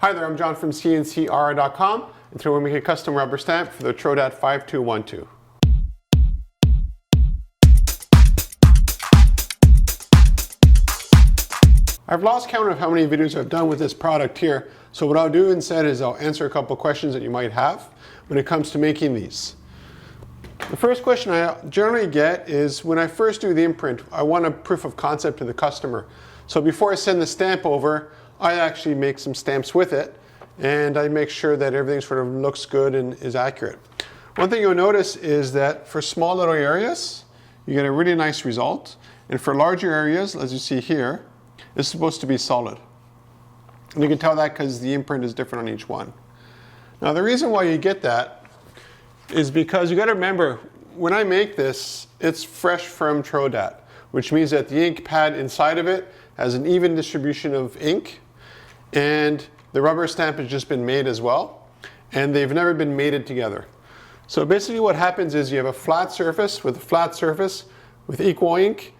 Hi there, I'm John from CNCKing.com, and today we're making a custom rubber stamp for the Trodat 5212. I've lost count of how many videos I've done with this product here, so what I'll do instead is I'll answer a couple questions that you might have when it comes to making these. The first question I generally get is when I first do the imprint, I want a proof of concept to the customer. So before I send the stamp over, I actually make some stamps with it, and I make sure that everything sort of looks good and is accurate. One thing you'll notice is that for small little areas, you get a really nice result, and for larger areas, as you see here, it's supposed to be solid. And you can tell that because the imprint is different on each one. Now the reason why you get that is because you got to remember, when I make this, it's fresh from Trodat, which means that the ink pad inside of it has an even distribution of ink, and the rubber stamp has just been made as well, and they've never been mated together. So basically what happens is you have a flat surface with equal ink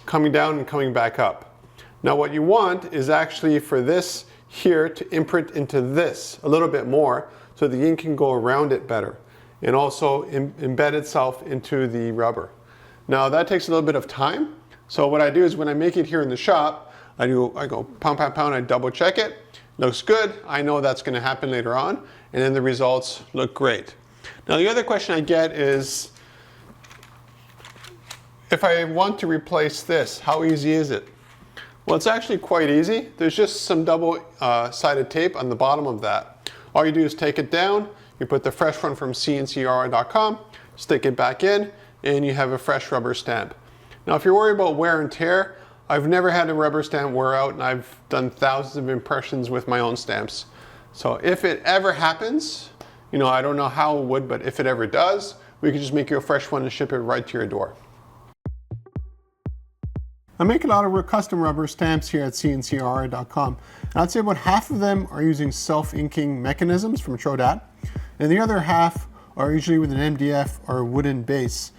coming down and coming back up. Now what you want is actually for this here to imprint into this a little bit more so the ink can go around it better and also embed itself into the rubber. Now that takes a little bit of time. So what I do is when I make it here in the shop, I go pound, pound, pound, I double check it. Looks good. I know that's going to happen later on, and then the results look great. Now the other question I get is, if I want to replace this, how easy is it? Well, it's actually quite easy. There's just some double-sided tape on the bottom of that. All you do is take it down, you put the fresh one from CNCKing.com, stick it back in, and you have a fresh rubber stamp. Now if you're worried about wear and tear, I've never had a rubber stamp wear out, and I've done thousands of impressions with my own stamps. So if it ever happens, you know, I don't know how it would, but if it ever does, we can just make you a fresh one and ship it right to your door. I make a lot of custom rubber stamps here at CNCKing.com. And I'd say about half of them are using self-inking mechanisms from Trodat, and the other half are usually with an MDF or a wooden base,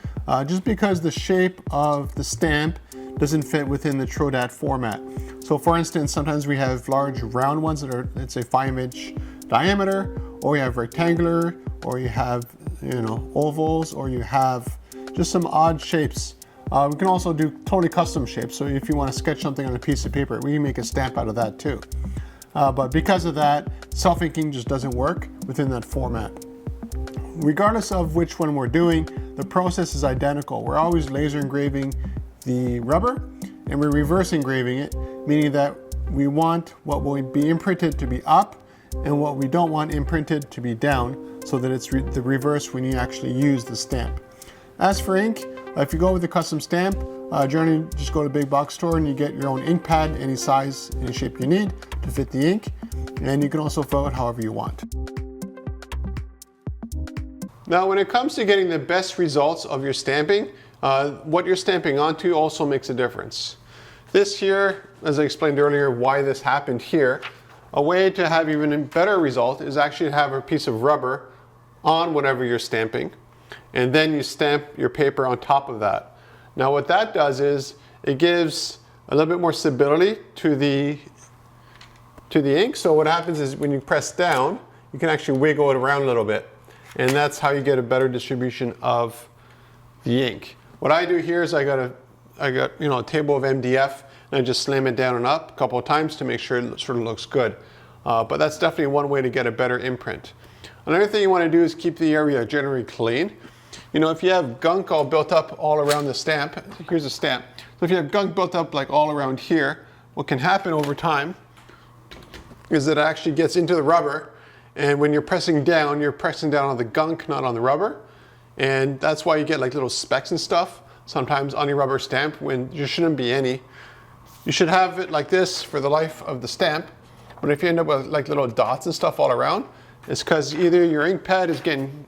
just because the shape of the stamp doesn't fit within the Trodat format. So for instance, sometimes we have large round ones that are, let's say, 5-inch diameter, or you have rectangular, or you have, you know, ovals, or you have just some odd shapes. We can also do totally custom shapes. So if you want to sketch something on a piece of paper, we can make a stamp out of that too. But because of that, self-inking just doesn't work within that format. Regardless of which one we're doing, the process is identical. We're always laser engraving the rubber, and we're reverse engraving it, meaning that we want what will be imprinted to be up and what we don't want imprinted to be down, so that it's the reverse when you actually use the stamp. As for ink, if you go with a custom stamp, generally just go to a big box store and you get your own ink pad, any size, any shape you need to fit the ink, and you can also fill it however you want. Now when it comes to getting the best results of your stamping, what you're stamping onto also makes a difference. This here, as I explained earlier why this happened here, a way to have even a better result is actually to have a piece of rubber on whatever you're stamping, and then you stamp your paper on top of that. Now what that does is it gives a little bit more stability to the ink. So what happens is when you press down, you can actually wiggle it around a little bit, and that's how you get a better distribution of the ink. What I do here is I got a table of MDF, and I just slam it down and up a couple of times to make sure it sort of looks good. But that's definitely one way to get a better imprint. Another thing you want to do is keep the area generally clean. You know, if you have gunk all built up all around the stamp, here's a stamp. So if you have gunk built up like all around here, what can happen over time is that it actually gets into the rubber, and when you're pressing down on the gunk, not on the rubber. And that's why you get like little specks and stuff sometimes on your rubber stamp when there shouldn't be any. You should have it like this for the life of the stamp, but if you end up with like little dots and stuff all around, it's because either your ink pad is getting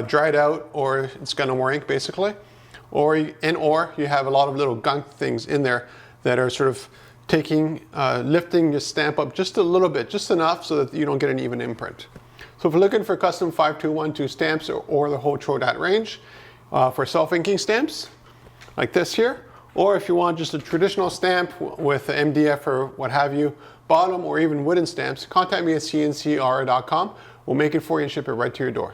dried out, or it's got no more ink basically, or you have a lot of little gunk things in there that are sort of lifting your stamp up just a little bit, just enough so that you don't get an even imprint. So if you're looking for custom 5212 stamps or the whole Trodat range for self-inking stamps like this here, or if you want just a traditional stamp with MDF or what have you, bottom, or even wooden stamps, contact me at CNCKing.com. We'll make it for you and ship it right to your door.